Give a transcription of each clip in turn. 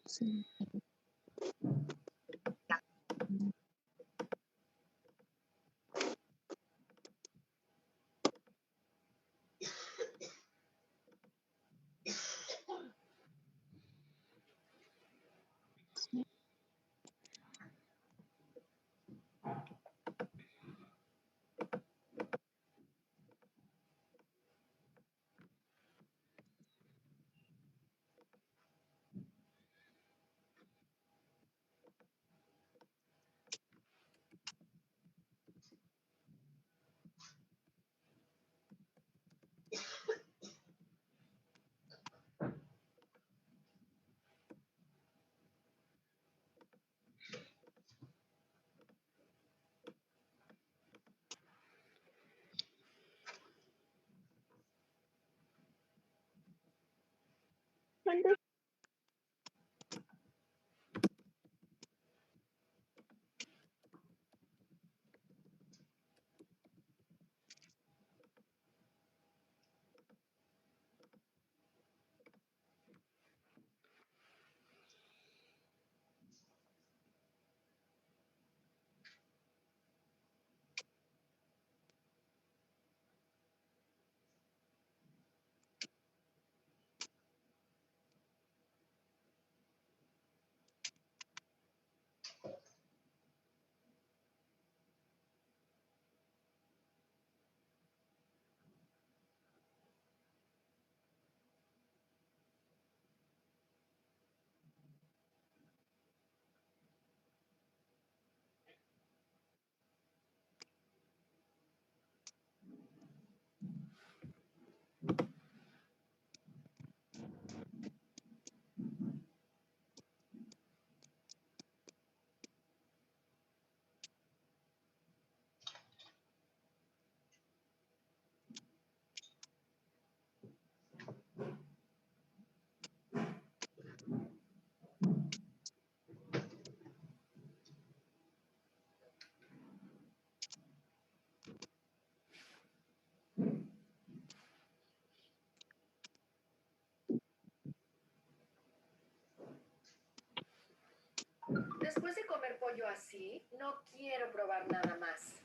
Sí. Sí. Después de comer pollo así, no quiero probar nada más.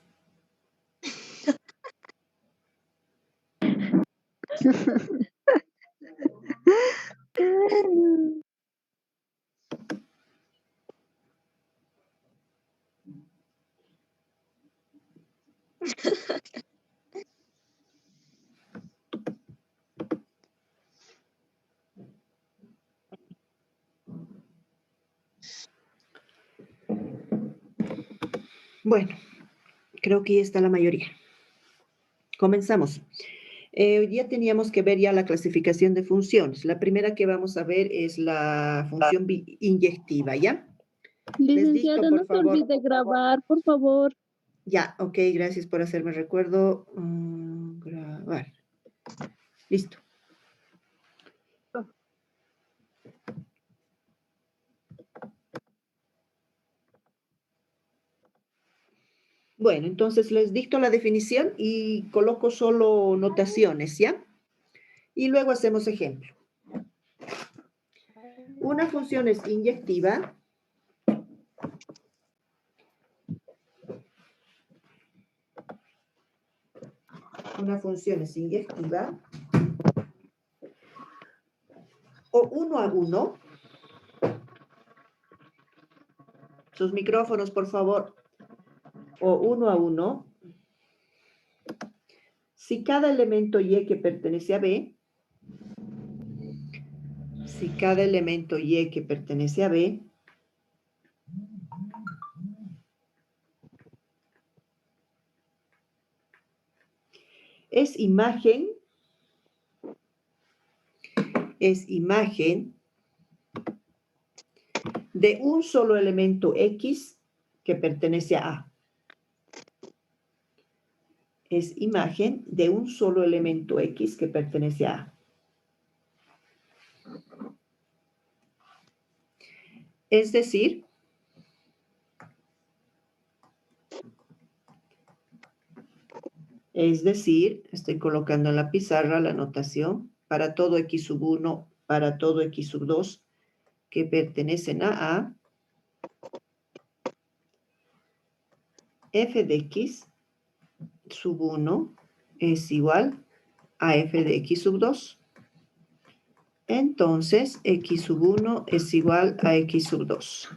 Bueno, creo que ya está la mayoría. Comenzamos. Ya teníamos que ver ya la clasificación de funciones. La primera que vamos a ver es la función inyectiva, ¿ya? Les dicto, Licenciada, por no se favor. olvide grabar, por favor. Ya, ok, gracias por hacerme recuerdo. Grabar. Listo. Bueno, entonces les dicto la definición y coloco solo notaciones, ¿ya? Y luego hacemos ejemplo. Una función es inyectiva. Una función es inyectiva. O 1 a 1. Sus micrófonos, por favor. O 1 a 1. Si cada elemento Y que pertenece a B, si cada elemento Y que pertenece a B es imagen de un solo elemento X que pertenece a A. Es imagen de un solo elemento X que pertenece a A. Es decir, estoy colocando en la pizarra la notación para todo X sub 1, para todo X sub 2, que pertenecen a A, f de x sub 1 es igual a f de x sub 2. Entonces, x sub 1 es igual a x sub 2.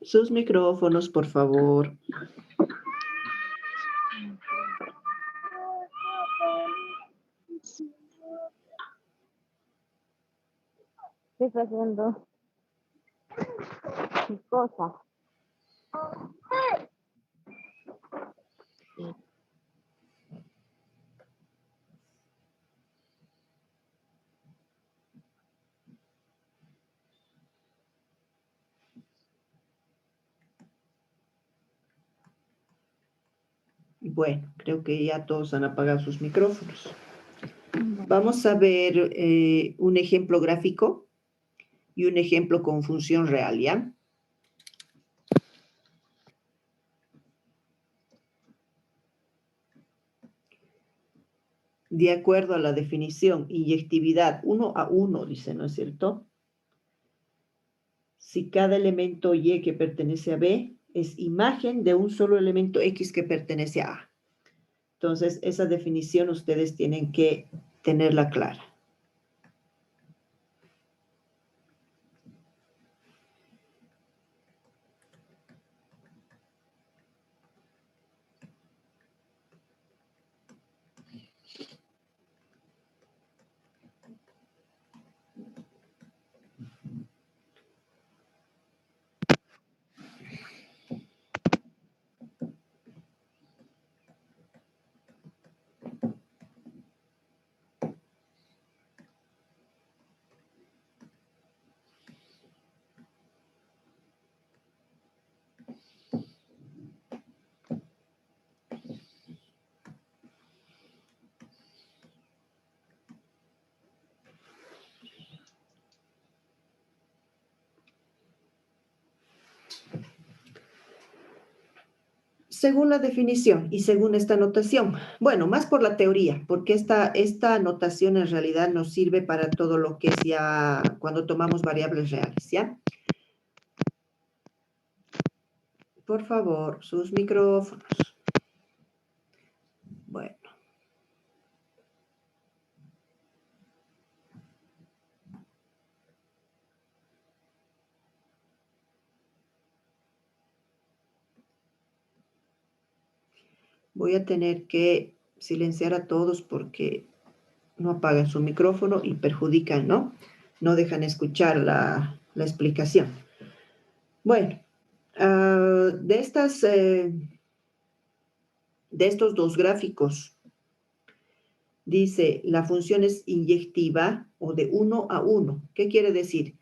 Sus micrófonos, por favor. ¿Qué está haciendo? ¿Qué cosa? Bueno, creo que ya todos han apagado sus micrófonos. Vamos a ver un ejemplo gráfico y un ejemplo con función real, ¿ya? De acuerdo a la definición, inyectividad 1 a 1, dice, ¿no es cierto? Si cada elemento Y que pertenece a B es imagen de un solo elemento X que pertenece a A. Entonces, esa definición ustedes tienen que tenerla clara. Según la definición y según esta notación, bueno, más por la teoría, porque esta notación en realidad nos sirve para todo lo que es ya cuando tomamos variables reales, ¿ya? Por favor, sus micrófonos. Bueno. Voy a tener que silenciar a todos porque no apagan su micrófono y perjudican, ¿no? No dejan escuchar la explicación. Bueno, de estos dos gráficos, dice la función es inyectiva o de 1 a 1. ¿Qué quiere decir?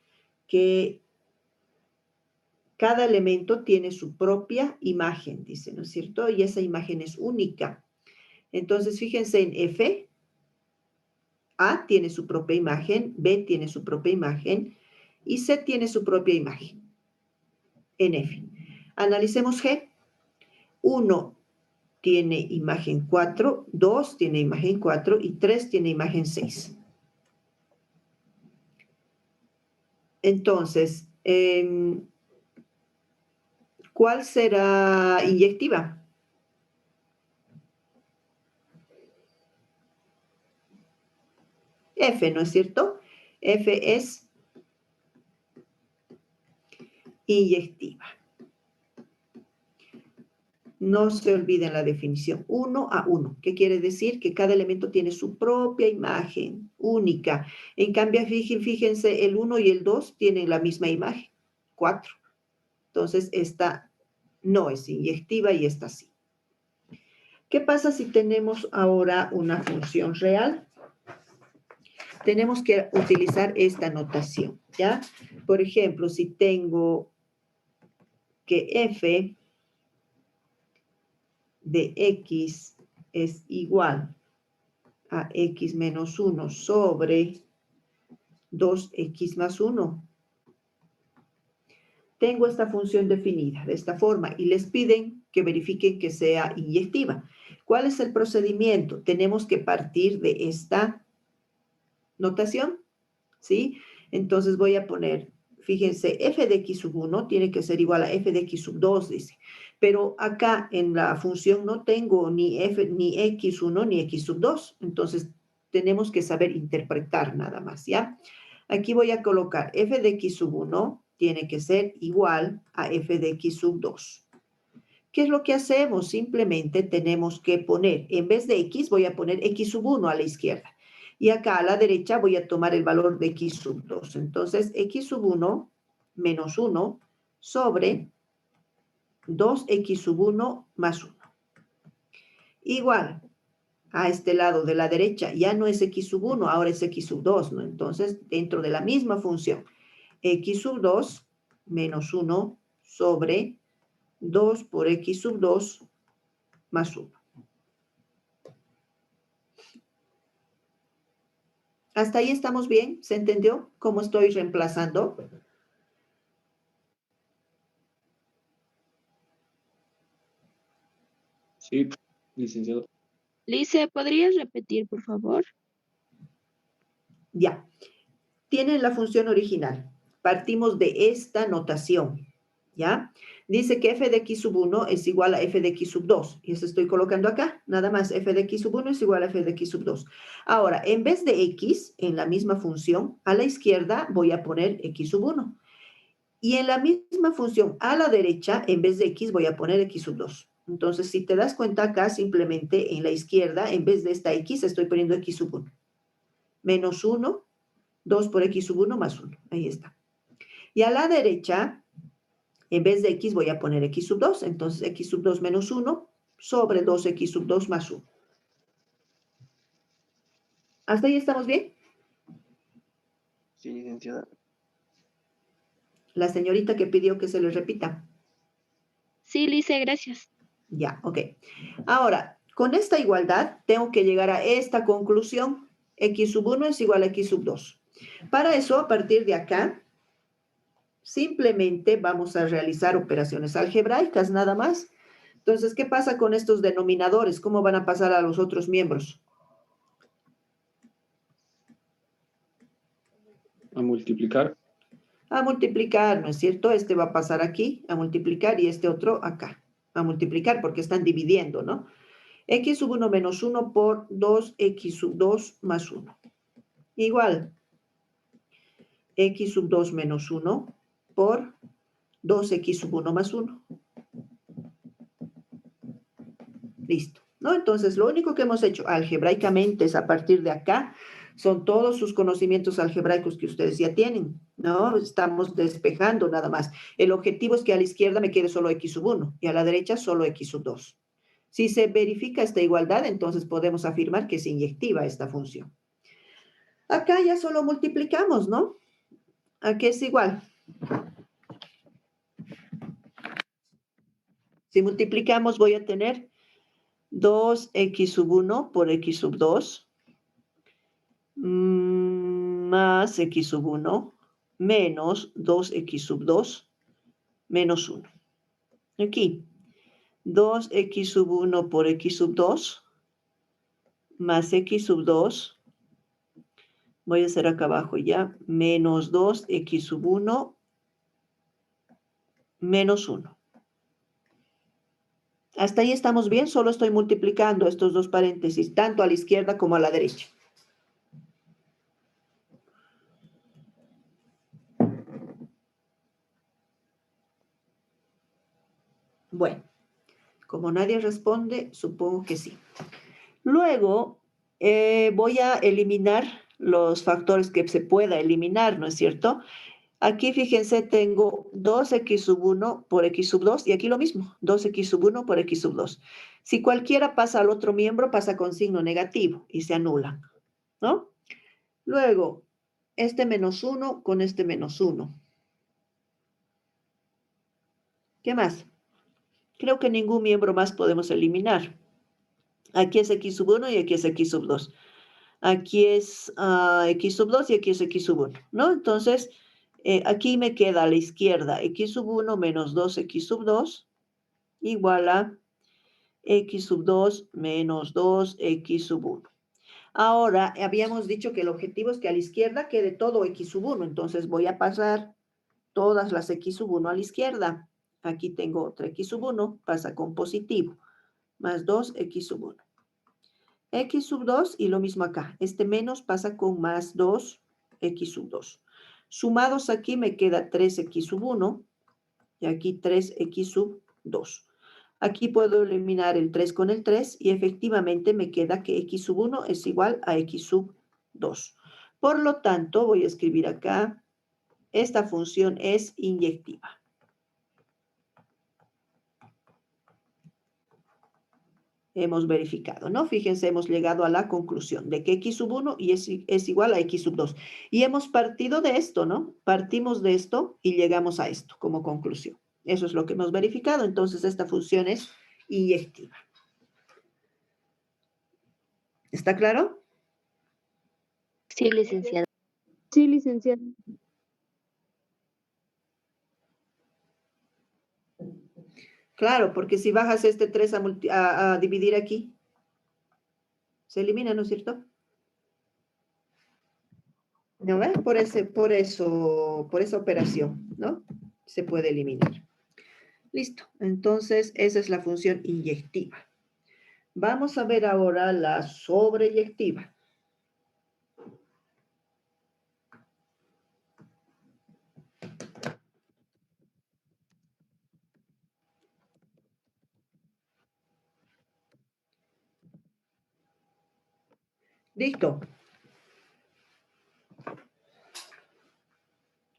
Que cada elemento tiene su propia imagen, dice, ¿no es cierto? Y esa imagen es única. Entonces, fíjense en F. A tiene su propia imagen, B tiene su propia imagen y C tiene su propia imagen en F. Analicemos G. 1 tiene imagen 4, 2 tiene imagen 4 y 3 tiene imagen 6. Entonces, ¿cuál será inyectiva? F, ¿no es cierto? F es inyectiva. No se olviden la definición, 1 a 1. ¿Qué quiere decir? Que cada elemento tiene su propia imagen única. En cambio, fíjense, el 1 y el 2 tienen la misma imagen, 4. Entonces, esta no es inyectiva y esta sí. ¿Qué pasa si tenemos ahora una función real? Tenemos que utilizar esta notación, ¿ya? Por ejemplo, si tengo que f de x es igual a x menos 1 sobre 2x más 1. tengo esta función definida de esta forma y les piden que verifiquen que sea inyectiva. ¿Cuál es el procedimiento? Tenemos que partir de esta notación, ¿sí? Entonces voy a poner, fíjense, f de x sub 1 tiene que ser igual a f de x sub 2, dice. Pero acá en la función no tengo ni x1 ni x sub 2. Entonces tenemos que saber interpretar nada más, ¿ya? Aquí voy a colocar f de x sub 1 tiene que ser igual a f de x sub 2. ¿Qué es lo que hacemos? Simplemente tenemos que poner, en vez de x, voy a poner x sub 1 a la izquierda. Y acá a la derecha voy a tomar el valor de x sub 2. Entonces, x sub 1 menos 1 sobre 2x sub 1 más 1. Igual, a este lado de la derecha ya no es x sub 1, ahora es x sub 2, ¿no? Entonces, dentro de la misma función, x sub 2 menos 1 sobre 2 por x sub 2 más 1. ¿Hasta ahí estamos bien? ¿Se entendió cómo estoy reemplazando? Sí, licenciado. Lice, ¿podrías repetir, por favor? Ya. Tienen la función original. Partimos de esta notación, ¿ya? Dice que f de x sub 1 es igual a f de x sub 2. Y eso estoy colocando acá. Nada más, f de x sub 1 es igual a f de x sub 2. Ahora, en vez de x, en la misma función, a la izquierda voy a poner x sub 1. Y en la misma función, a la derecha, en vez de x, voy a poner x sub 2. Entonces, si te das cuenta acá, simplemente en la izquierda, en vez de esta x, estoy poniendo x sub 1. Menos 1, 2 por x sub 1 más 1. Ahí está. Y a la derecha, en vez de x, voy a poner x sub 2. Entonces, x sub 2 menos 1 sobre 2x sub 2 más 1. ¿Hasta ahí estamos bien? Sí, licenciada. La señorita que pidió que se le repita. Sí, Lice, gracias. Ya, ok. Ahora, con esta igualdad, tengo que llegar a esta conclusión. X sub 1 es igual a x sub 2. Para eso, a partir de acá, simplemente vamos a realizar operaciones algebraicas, nada más. Entonces, ¿qué pasa con estos denominadores? ¿Cómo van a pasar a los otros miembros? A multiplicar. A multiplicar, ¿no es cierto? Este va a pasar aquí, a multiplicar, y este otro acá, a multiplicar, porque están dividiendo, ¿no? X sub 1 menos 1 por 2x sub 2 más 1. Igual, x sub 2 menos 1 por 2x sub 1 más 1. Listo, ¿no? Entonces, lo único que hemos hecho algebraicamente es a partir de acá, son todos sus conocimientos algebraicos que ustedes ya tienen, ¿no? Estamos despejando nada más. El objetivo es que a la izquierda me quede solo x sub 1 y a la derecha solo x sub 2. Si se verifica esta igualdad, entonces podemos afirmar que es inyectiva esta función. Acá ya solo multiplicamos, ¿no? Aquí es igual. Si multiplicamos voy a tener 2x sub 1 por x sub 2 más x sub 1 menos 2x sub 2 menos 1. Aquí, 2x sub 1 por x sub 2 más x sub 2, voy a hacer acá abajo ya, menos 2x sub 1 menos 1. Hasta ahí estamos bien, solo estoy multiplicando estos dos paréntesis, tanto a la izquierda como a la derecha. Bueno, como nadie responde, supongo que sí. Luego, voy a eliminar los factores que se pueda eliminar, ¿no es cierto? Aquí, fíjense, tengo 2x sub 1 por x sub 2, y aquí lo mismo, 2x sub 1 por x sub 2. Si cualquiera pasa al otro miembro, pasa con signo negativo y se anulan, ¿no? Luego, este menos 1 con este menos 1. ¿Qué más? Creo que ningún miembro más podemos eliminar. Aquí es x sub 1 y aquí es x sub 2. Aquí es x sub 2 y aquí es x sub 1, ¿no? Entonces, Aquí me queda a la izquierda x sub 1 menos 2x sub 2 igual a x sub 2 menos 2x sub 1. Ahora, habíamos dicho que el objetivo es que a la izquierda quede todo x sub 1. Entonces voy a pasar todas las x sub 1 a la izquierda. Aquí tengo otra x sub 1, pasa con positivo, más 2x sub 1. X sub 2 y lo mismo acá. Este menos pasa con más 2x sub 2. Sumados aquí me queda 3x sub 1 y aquí 3x sub 2. Aquí puedo eliminar el 3 con el 3 y efectivamente me queda que x sub 1 es igual a x sub 2. Por lo tanto, voy a escribir acá, esta función es inyectiva. Hemos verificado, ¿no? Fíjense, hemos llegado a la conclusión de que x sub 1 y es igual a x sub 2. Y hemos partido de esto, ¿no? Partimos de esto y llegamos a esto como conclusión. Eso es lo que hemos verificado. Entonces, esta función es inyectiva. ¿Está claro? Sí, licenciada. Sí, licenciada. Claro, porque si bajas este 3 a dividir aquí, se elimina, ¿no es cierto? ¿No ves? Por esa operación, ¿no? Se puede eliminar. Listo. Entonces, esa es la función inyectiva. Vamos a ver ahora la sobreyectiva. Listo.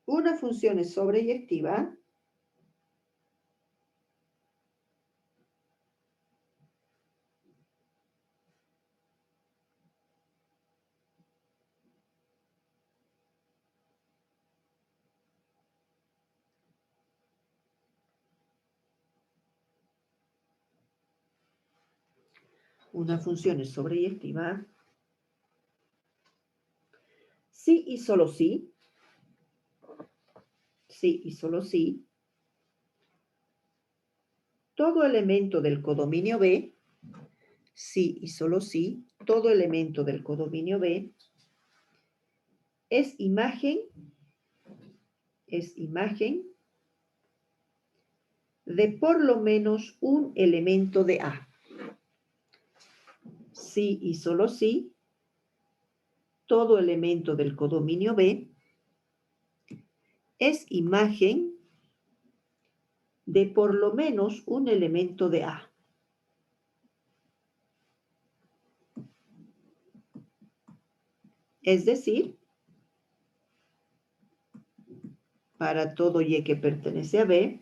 Una función es sobreyectiva sí y solo sí, todo elemento del codominio B, sí y solo sí, todo elemento del codominio B es imagen de por lo menos un elemento de A. Sí y solo sí, todo elemento del codominio B es imagen de por lo menos un elemento de A. Es decir, para todo Y que pertenece a B,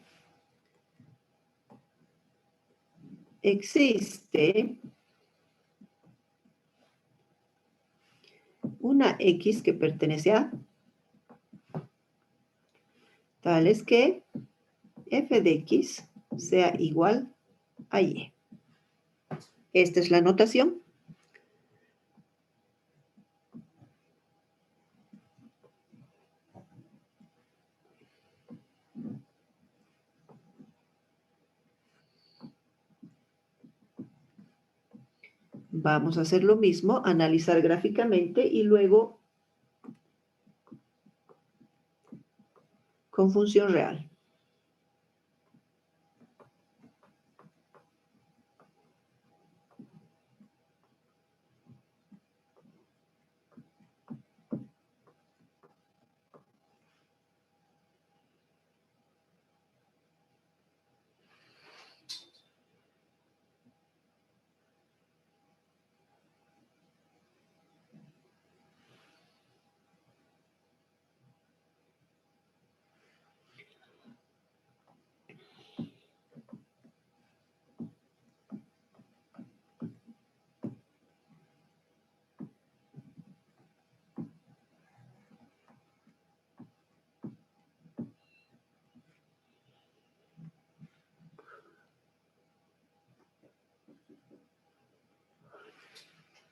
existe una X que pertenece a tal es que f de X sea igual a Y. Esta es la notación. Vamos a hacer lo mismo, analizar gráficamente y luego con función real.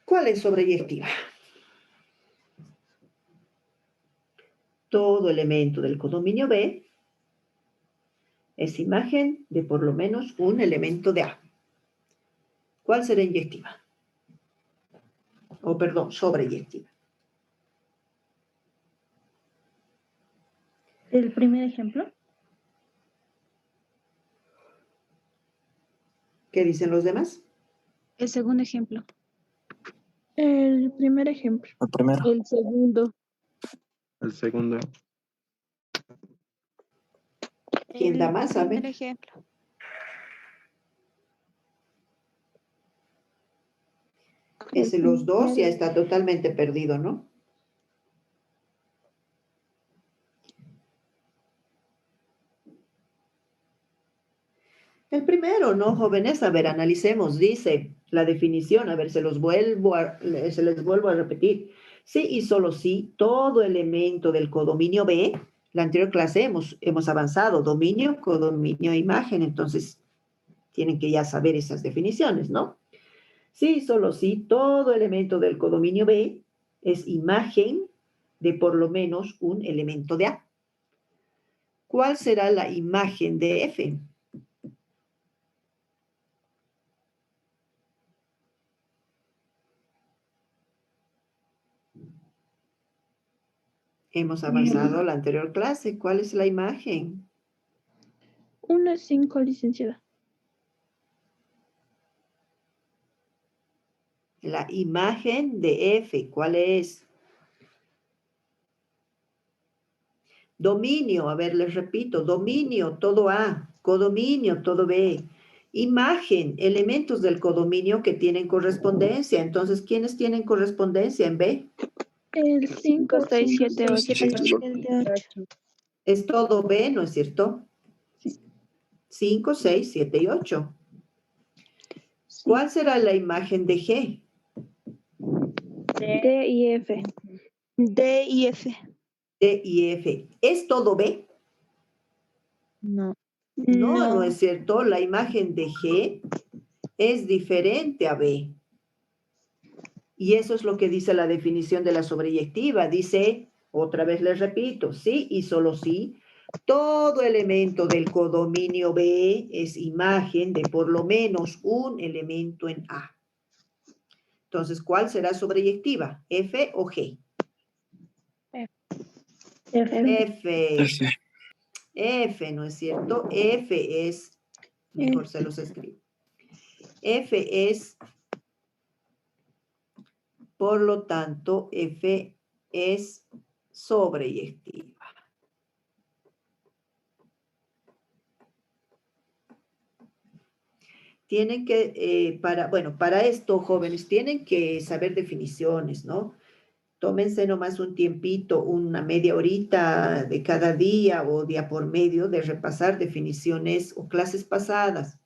¿Cuál es sobreyectiva? todo elemento del codominio B es imagen de por lo menos un elemento de A. ¿Cuál será inyectiva? O perdón, sobreyectiva. ¿El primer ejemplo? ¿Qué dicen los demás? El segundo ejemplo. El primer ejemplo. El primero. El segundo. El segundo. ¿Quién da más, sabe? Primer ejemplo. Ese los dos ya está totalmente perdido, ¿no? El primero, ¿no, jóvenes? A ver, analicemos. Dice la definición, a ver, se les vuelvo a repetir. Sí y solo sí, todo elemento del codominio B, la anterior clase hemos avanzado, dominio, codominio, imagen, entonces tienen que ya saber esas definiciones, ¿no? Sí y solo sí, todo elemento del codominio B es imagen de por lo menos un elemento de A. ¿Cuál será la imagen de F? Hemos avanzado a la anterior clase. ¿Cuál es la imagen? 1,5, licenciada. La imagen de F, ¿cuál es? Dominio, a ver, les repito, dominio, todo A, codominio, todo B. Imagen, elementos del codominio que tienen correspondencia. Entonces, ¿quiénes tienen correspondencia en B? El 5, 6, 7, 8. 8. Es todo B, ¿no es cierto? 5, 6, 7 y 8. ¿Cuál será la imagen de G? D y F. D y F. D y F. ¿Es todo B? No. No, no es cierto. La imagen de G es diferente a B. Y eso es lo que dice la definición de la sobreyectiva. Dice, otra vez les repito, sí y solo sí, todo elemento del codominio B es imagen de por lo menos un elemento en A. Entonces, ¿cuál será sobreyectiva? ¿F o G? F. F, ¿no es cierto? F es, mejor se los escribo. F es, por lo tanto, F es sobreyectiva. Tienen que, para esto, jóvenes, tienen que saber definiciones, ¿no? Tómense nomás un tiempito, una media horita de cada día o día por medio de repasar definiciones o clases pasadas.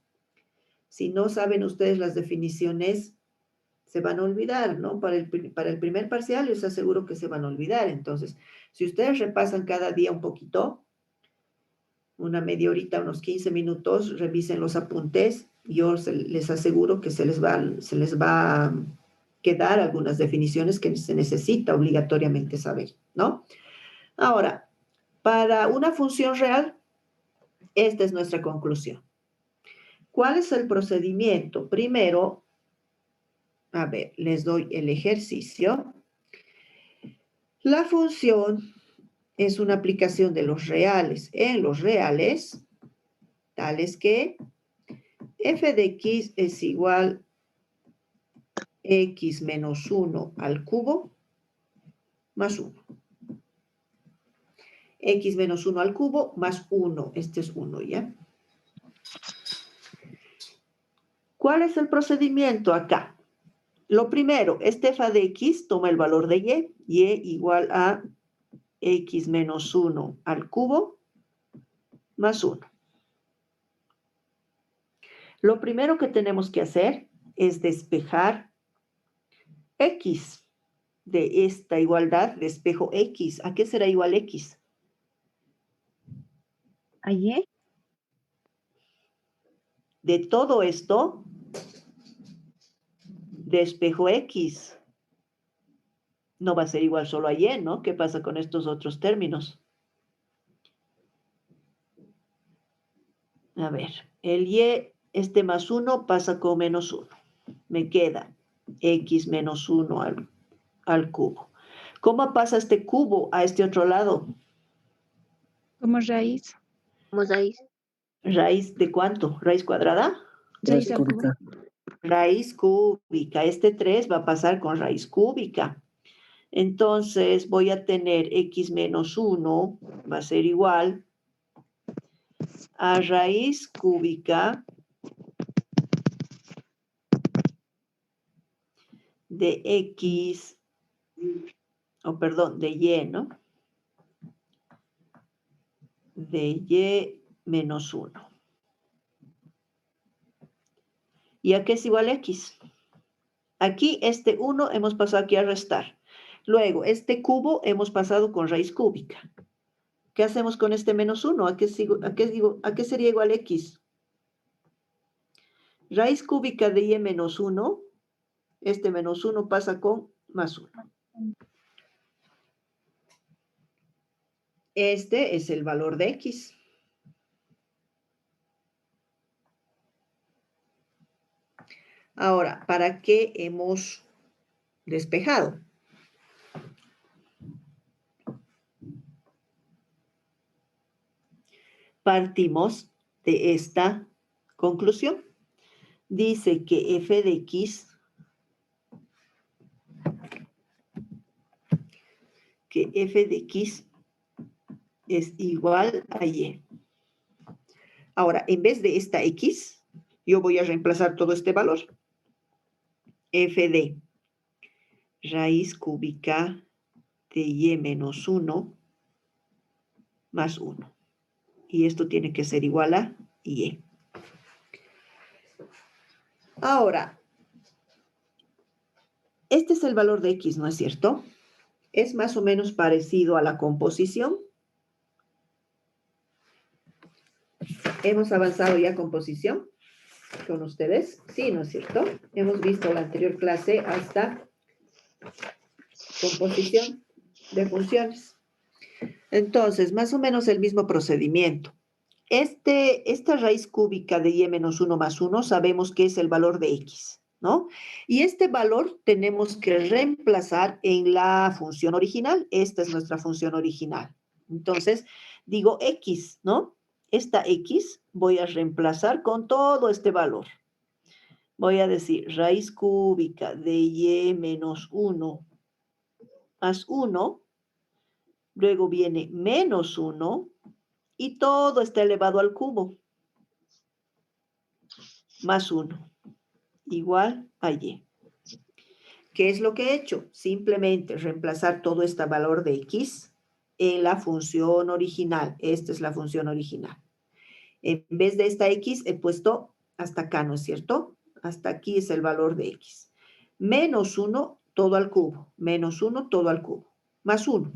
Si no saben ustedes las definiciones, se van a olvidar, ¿no? Para el primer parcial les aseguro que se van a olvidar. Entonces, si ustedes repasan cada día un poquito, una media horita, unos 15 minutos, revisen los apuntes, yo les aseguro que se les va a quedar algunas definiciones que se necesita obligatoriamente saber, ¿no? Ahora, para una función real, esta es nuestra conclusión. ¿Cuál es el procedimiento? Primero, a ver, les doy el ejercicio. La función es una aplicación de los reales en los reales, tales que f de x es igual a x menos 1 al cubo más 1. X menos 1 al cubo más 1. Este es 1, ¿ya? ¿Cuál es el procedimiento acá? Lo primero, este f de x toma el valor de y igual a x menos 1 al cubo más 1. Lo primero que tenemos que hacer es despejar x de esta igualdad, despejo x. ¿A qué será igual x? ¿A Y? De todo esto, despejo x. No va a ser igual solo a y, ¿no? ¿Qué pasa con estos otros términos? A ver, el y, este más 1 pasa con menos 1. Me queda x menos 1 al cubo. ¿Cómo pasa este cubo a este otro lado? Como raíz. Vamos ahí. ¿Raíz de cuánto? ¿Raíz cuadrada? Raíz al cubo. Raíz cúbica. Este 3 va a pasar con raíz cúbica. Entonces voy a tener x menos 1, va a ser igual a raíz cúbica de x, perdón, de y, ¿no? De y menos 1. ¿Y a qué es igual a x? Aquí este 1 hemos pasado aquí a restar. Luego, este cubo hemos pasado con raíz cúbica. ¿Qué hacemos con este menos 1? ¿A qué sería igual x? Raíz cúbica de y menos 1, este menos 1 pasa con más 1. Este es el valor de x. Ahora, ¿para qué hemos despejado? Partimos de esta conclusión. Dice que f de x es igual a y. Ahora, en vez de esta x, yo voy a reemplazar todo este valor. F de raíz cúbica de y menos 1 más 1. Y esto tiene que ser igual a y. Ahora, este es el valor de x, ¿no es cierto? Es más o menos parecido a la composición. ¿Hemos avanzado ya composición con ustedes? Sí, ¿no es cierto? Hemos visto la anterior clase hasta composición de funciones. Entonces, más o menos el mismo procedimiento. Esta raíz cúbica de y menos 1 más 1 sabemos que es el valor de x, ¿no? Y este valor tenemos que reemplazar en la función original. Esta es nuestra función original. Entonces, digo x, ¿no? Esta x voy a reemplazar con todo este valor. Voy a decir raíz cúbica de y menos 1 más 1. Luego viene menos 1. Y todo está elevado al cubo. Más 1. Igual a y. ¿Qué es lo que he hecho? Simplemente reemplazar todo este valor de x en la función original. Esta es la función original. En vez de esta x he puesto hasta acá, ¿no es cierto? Hasta aquí es el valor de x. Menos 1 todo al cubo. Menos 1 todo al cubo. Más 1.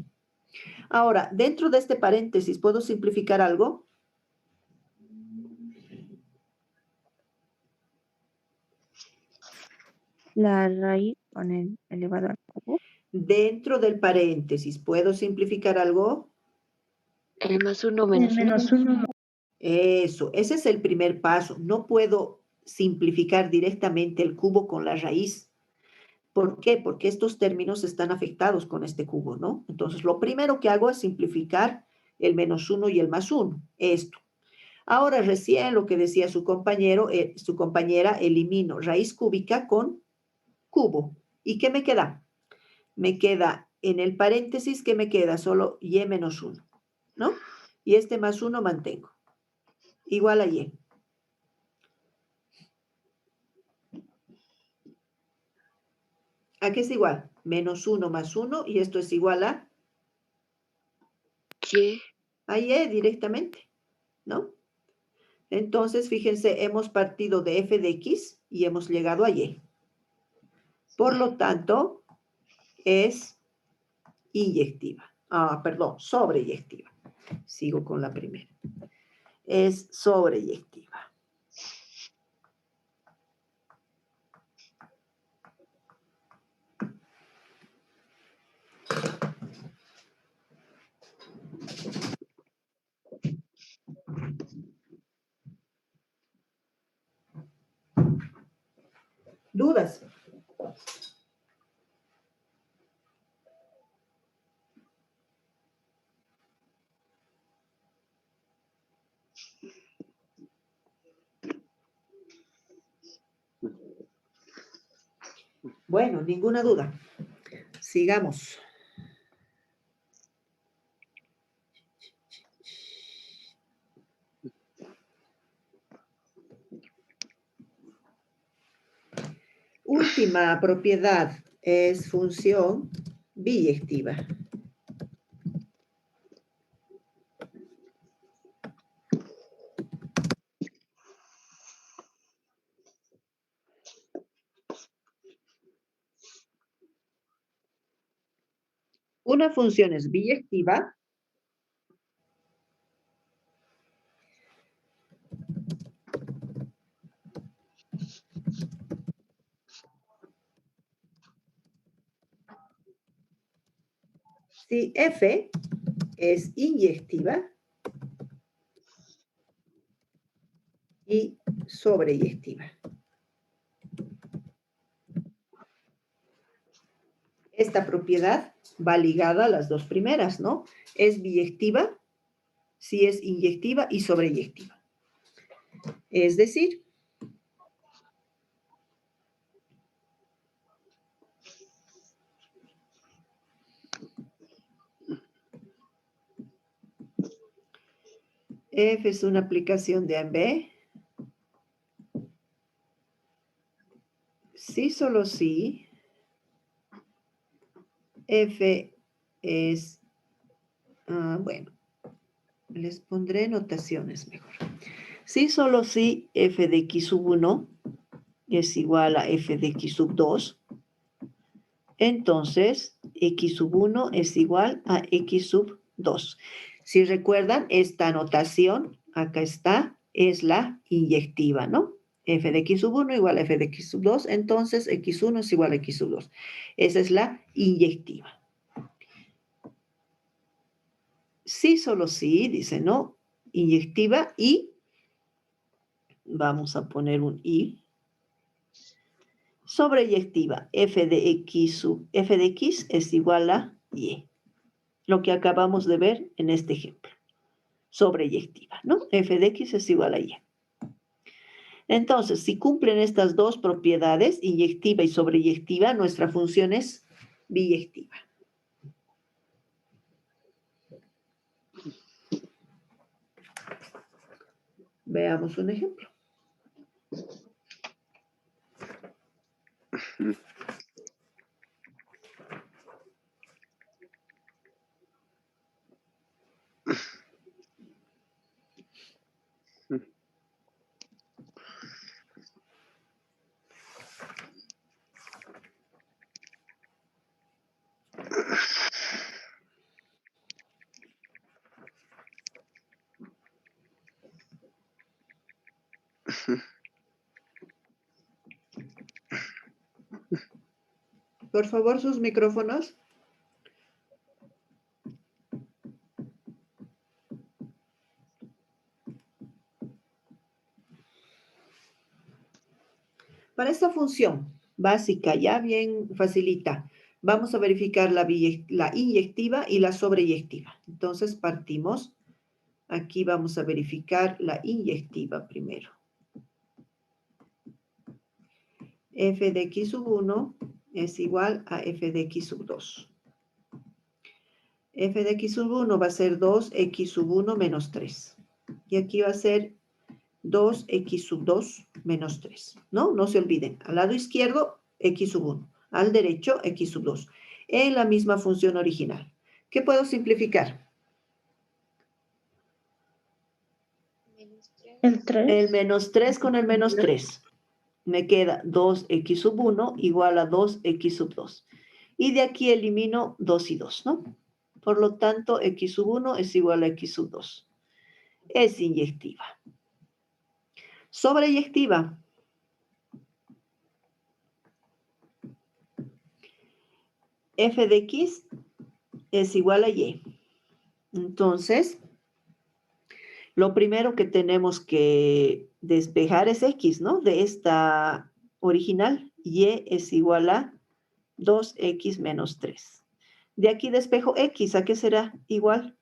Ahora, dentro de este paréntesis, ¿puedo simplificar algo? La raíz con el elevado al cubo. Dentro del paréntesis, ¿puedo simplificar algo? El más 1 menos 1. Menos 1. Eso, ese es el primer paso. No puedo simplificar directamente el cubo con la raíz. ¿Por qué? Porque estos términos están afectados con este cubo, ¿no? Entonces, lo primero que hago es simplificar el menos 1 y el más 1. Esto. Ahora, recién lo que decía su compañero, su compañera, elimino raíz cúbica con cubo. ¿Y qué me queda? Me queda en el paréntesis, ¿qué me queda? Solo y menos 1, ¿no? Y este más 1 mantengo. Igual a y. ¿A qué es igual? Menos 1 más 1 y esto es igual a Y. y directamente, ¿no? Entonces, fíjense, hemos partido de f de x y hemos llegado a y. Por lo tanto, es inyectiva. Perdón, sobreyectiva. Sigo con la primera. Es sobreyectiva. ¿Dudas? Bueno, ninguna duda. Sigamos. Última propiedad es función biyectiva. Una función es biyectiva si f es inyectiva y sobreyectiva. Esta propiedad va ligada a las dos primeras, ¿no? Es biyectiva si es inyectiva y sobreyectiva. Es decir, F es una aplicación de A en B. Sí, solo sí. F es, bueno, les pondré notaciones mejor. Sí, solo sí, f de x sub 1 es igual a f de x sub 2. Entonces, x sub 1 es igual a x sub 2. Si recuerdan, esta notación, acá está, es la inyectiva, ¿no? F de x sub 1 igual a f de x sub 2, entonces x1 es igual a x sub 2. Esa es la inyectiva. Sí, solo sí, dice, ¿no? Inyectiva y, vamos a poner un y, sobreyectiva, f de x es igual a y. Lo que acabamos de ver en este ejemplo. Sobreyectiva, ¿no? F de x es igual a y. Entonces, si cumplen estas dos propiedades, inyectiva y sobreyectiva, nuestra función es biyectiva. Veamos un ejemplo. Por favor, sus micrófonos. Para esta función básica, ya bien facilita, vamos a verificar la inyectiva y la sobreyectiva. Entonces, partimos. Aquí vamos a verificar la inyectiva primero. F de x sub 1 es igual a f de x sub 2. F de x sub 1 va a ser 2x sub 1 menos 3. Y aquí va a ser 2x sub 2 menos 3. ¿No? No se olviden. Al lado izquierdo, x sub 1. Al derecho, x sub 2. En la misma función original. ¿Qué puedo simplificar? El 3. El menos 3 con el menos 3. Me queda 2x sub 1 igual a 2x sub 2. Y de aquí elimino 2 y 2, ¿no? Por lo tanto, x sub 1 es igual a x sub 2. Es inyectiva. Sobreyectiva. F de x es igual a y. Entonces, lo primero que tenemos que despejar es x, ¿no? De esta original, y es igual a 2x menos 3. De aquí despejo x, ¿a qué será igual?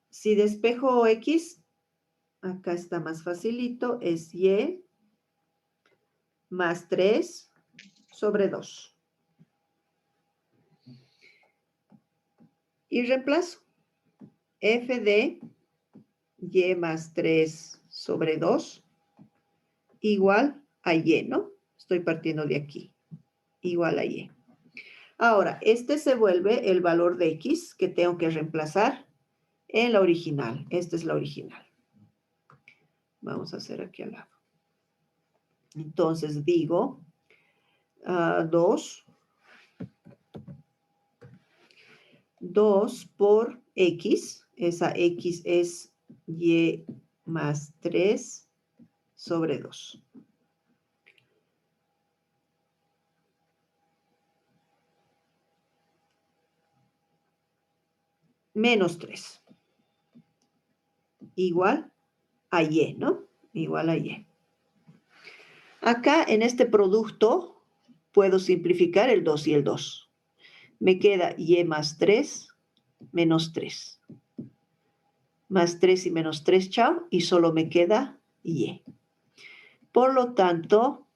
Si despejo x, acá está más facilito, es y más 3 sobre 2. Y reemplazo f de y más 3 sobre 2 igual a y, ¿no? Estoy partiendo de aquí, igual a y. Ahora, este se vuelve el valor de x que tengo que reemplazar en la original. Esta es la original. Vamos a hacer aquí al lado. Entonces digo 2 por x, esa x es y más 3 sobre 2. Menos 3. Igual a y, ¿no? Igual a y. Acá en este producto puedo simplificar el 2 y el 2. Me queda y más 3 menos 3. Más 3 y menos 3, chao, y solo me queda y. Por lo tanto,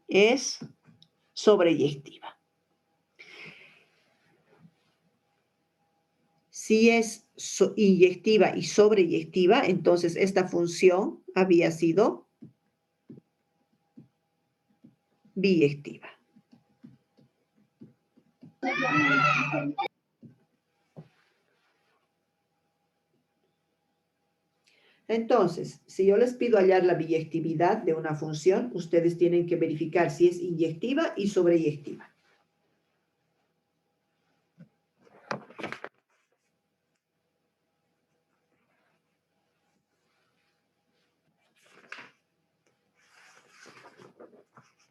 es sobreyectiva. Si es inyectiva y sobreyectiva, entonces esta función había sido biyectiva. Entonces, si yo les pido hallar la biyectividad de una función, ustedes tienen que verificar si es inyectiva y sobreyectiva.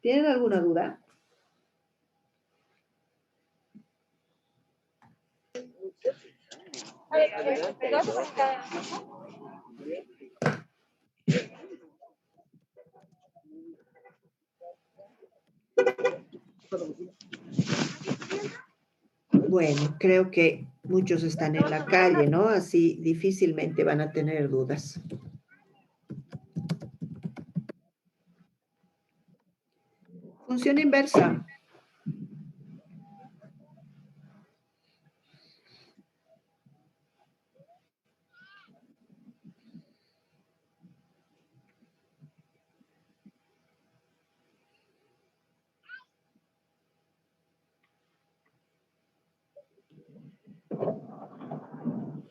¿Tienen alguna duda? Bueno, creo que muchos están en la calle, ¿no? Así difícilmente van a tener dudas. Función inversa.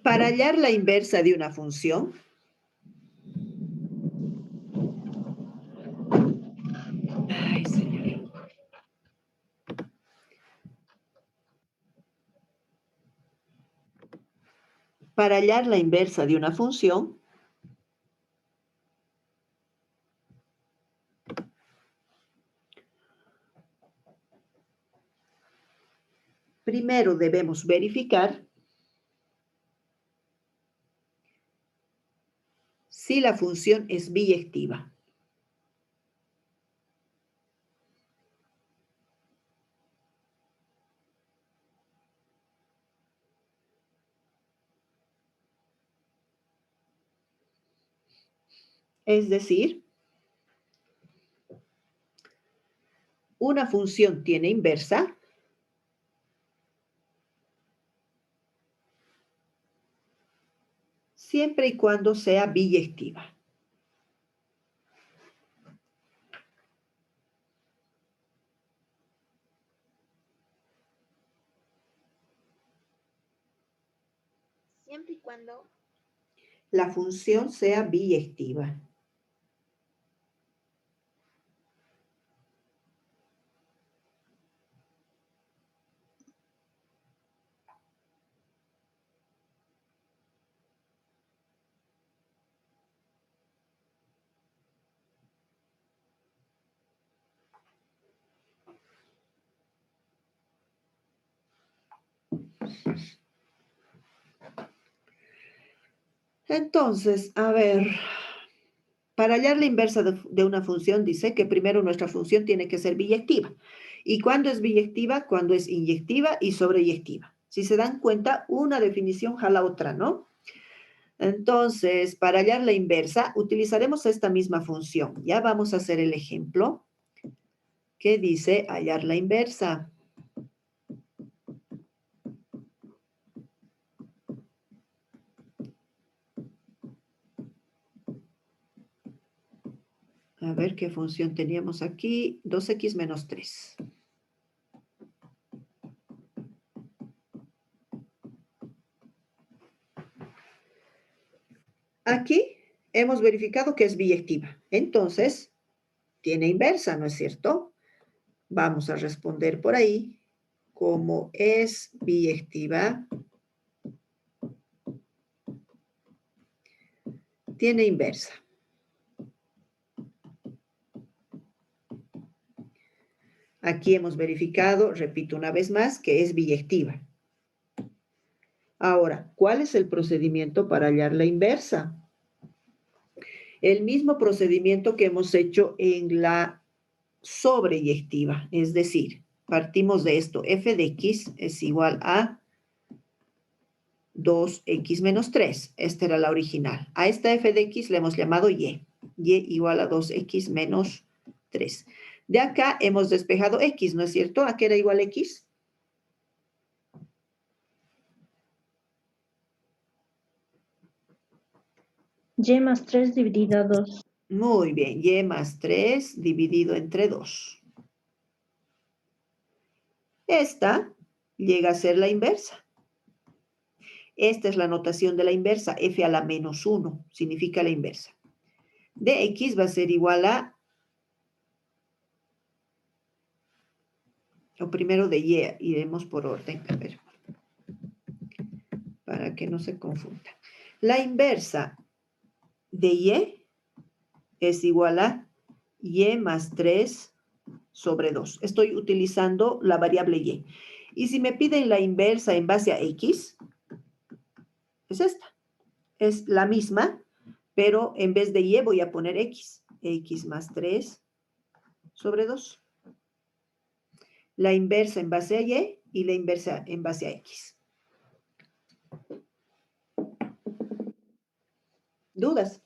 Para hallar la inversa de una función, ay, señor. Para hallar la inversa de una función, primero debemos verificar si la función es biyectiva. Es decir, una función tiene inversa siempre y cuando sea biyectiva. Siempre y cuando La función sea biyectiva. Entonces, a ver, Para hallar la inversa de una función, dice que primero nuestra función tiene que ser biyectiva. ¿Y cuándo es biyectiva? Cuando es inyectiva y sobreyectiva. Si se dan cuenta, una definición jala otra, ¿no? Entonces, para hallar la inversa, utilizaremos esta misma función. Ya vamos a hacer el ejemplo que dice hallar la inversa. A ver qué función teníamos aquí. 2x menos 3. Aquí hemos verificado que es biyectiva. Entonces, tiene inversa, ¿no es cierto? Vamos a responder por ahí. Como es biyectiva, tiene inversa. Aquí hemos verificado, repito una vez más, que es biyectiva. Ahora, ¿cuál es el procedimiento para hallar la inversa? El mismo procedimiento que hemos hecho en la sobreyectiva, es decir, partimos de esto, f de x es igual a 2x menos 3. Esta era la original. A esta f de x le hemos llamado y. Y igual a 2x menos 3. De acá hemos despejado x, ¿no es cierto? ¿A qué era igual x? Y más 3 dividido a 2. Muy bien, y más 3 dividido entre 2. Esta llega a ser la inversa. Esta es la notación de la inversa, f a la menos 1, significa la inversa. De x va a ser igual a, o primero de y, iremos por orden, a ver, para que no se confunda. La inversa de y es igual a y más 3 sobre 2. Estoy utilizando la variable y. Y si me piden la inversa en base a x, es esta. Es la misma, pero en vez de y voy a poner x. X más 3 sobre 2. La inversa en base a y la inversa en base a x. ¿Dudas?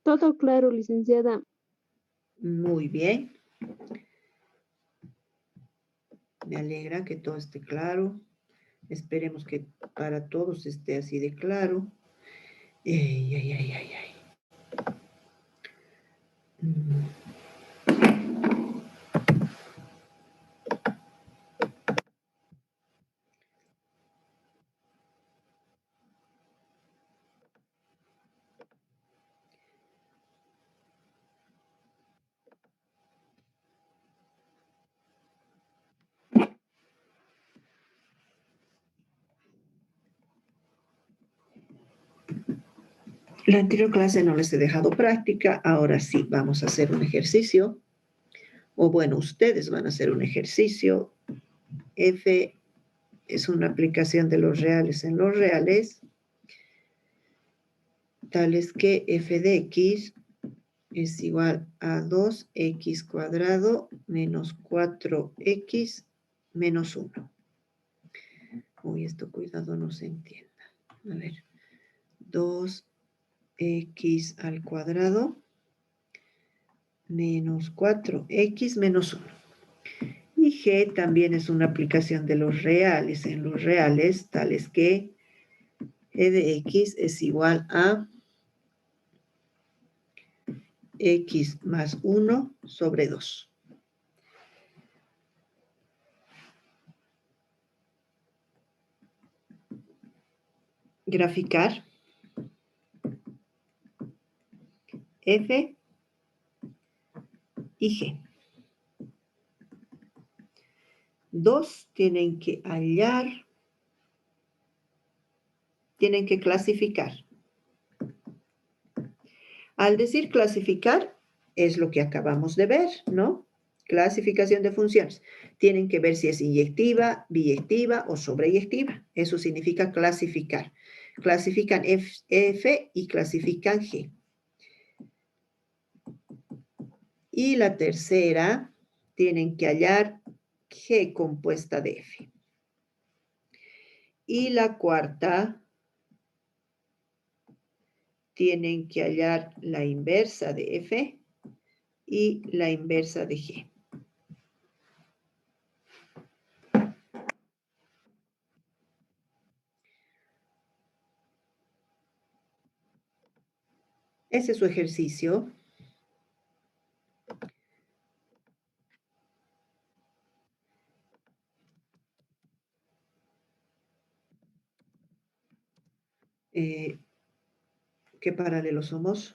Todo claro, licenciada. Muy bien. Me alegra que todo esté claro. Esperemos que para todos esté así de claro. Ay, ay, ay, ay, ay. La anterior clase no les he dejado práctica, ahora sí vamos a hacer un ejercicio. O bueno, ustedes van a hacer un ejercicio. F es una aplicación de los reales en los reales, tales que f de x es igual a 2x cuadrado menos 4x menos 1. Uy, esto cuidado no se entienda. A ver, 2x al cuadrado menos 4x menos 1. Y g también es una aplicación de los reales en los reales, tales que g de x es igual a x más 1 sobre 2. Graficar f y g. Dos tienen que hallar, tienen que clasificar. Al decir clasificar, es lo que acabamos de ver, ¿no? Clasificación de funciones. Tienen que ver si es inyectiva, biyectiva o sobreyectiva. Eso significa clasificar. Clasifican F y clasifican G. Y la tercera, tienen que hallar G compuesta de F. Y la cuarta, tienen que hallar la inversa de F y la inversa de G. Ese es su ejercicio. ¿Qué paralelos somos?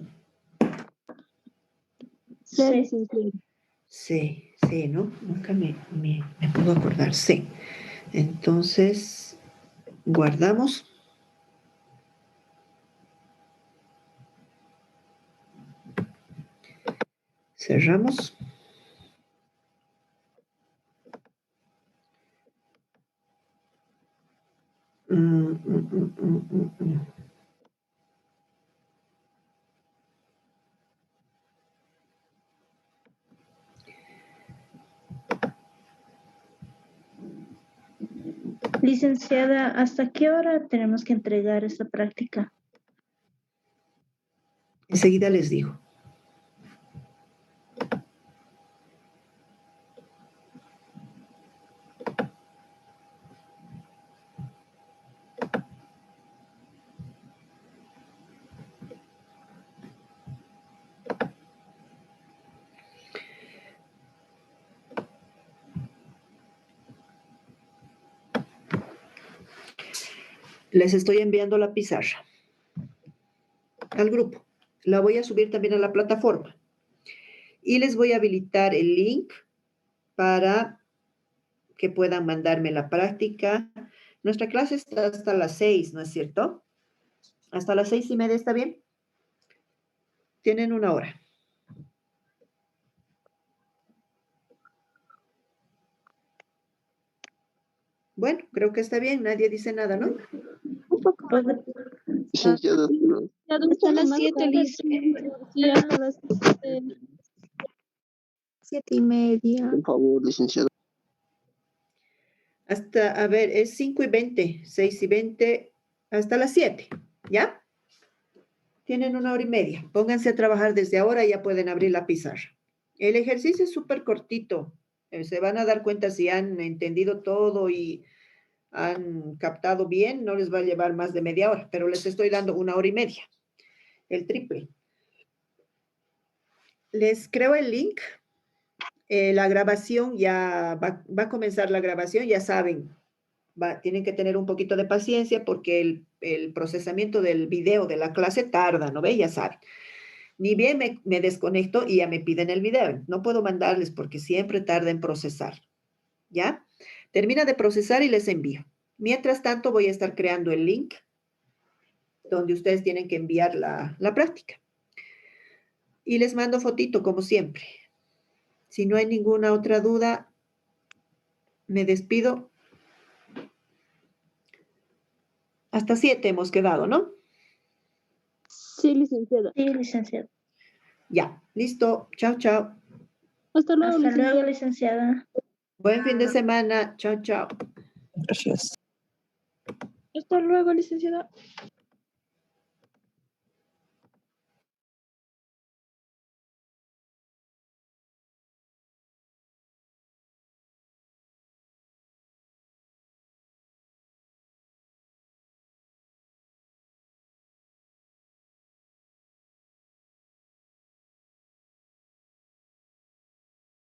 C, Sí. licenciada. C, ¿no? Nunca me puedo acordar. C. Entonces, guardamos. Cerramos. Licenciada, ¿hasta qué hora tenemos que entregar esta práctica? Enseguida les digo. Les estoy enviando la pizarra al grupo. La voy a subir también a la plataforma. Y les voy a habilitar el link para que puedan mandarme la práctica. Nuestra clase está hasta las 6, ¿no es cierto? Hasta las 6:30, ¿está bien? Tienen una hora. Bueno, creo que está bien. Nadie dice nada, ¿no? Un poco más. Licenciada, Hasta las más 7, tarde. Liz. Sí, hasta las 7:30. por favor, licenciada. Hasta, a ver, es 5:20, 6:20, hasta las 7, ¿ya? Tienen una hora y media. Pónganse a trabajar desde ahora y ya pueden abrir la pizarra. El ejercicio es súper cortito. Se van a dar cuenta si han entendido todo y han captado bien, no les va a llevar más de media hora, pero les estoy dando una hora y media, el triple. Les creo el link. La grabación ya va a comenzar la grabación, ya saben. Tienen que tener un poquito de paciencia porque el procesamiento del video de la clase tarda, ¿no ve? Ya saben. Ni bien me desconecto y ya me piden el video. No puedo mandarles porque siempre tarda en procesar. ¿Ya? Termina de procesar y les envío. Mientras tanto, voy a estar creando el link donde ustedes tienen que enviar la práctica. Y les mando fotito, como siempre. Si no hay ninguna otra duda, me despido. Hasta 7 hemos quedado, ¿no? Sí, licenciada. Sí, licenciada. Ya, listo. Chao, chao. Hasta luego, Hasta licenciada. luego, licenciada. Buen fin de semana. Chao, chao. Hasta luego, licenciada.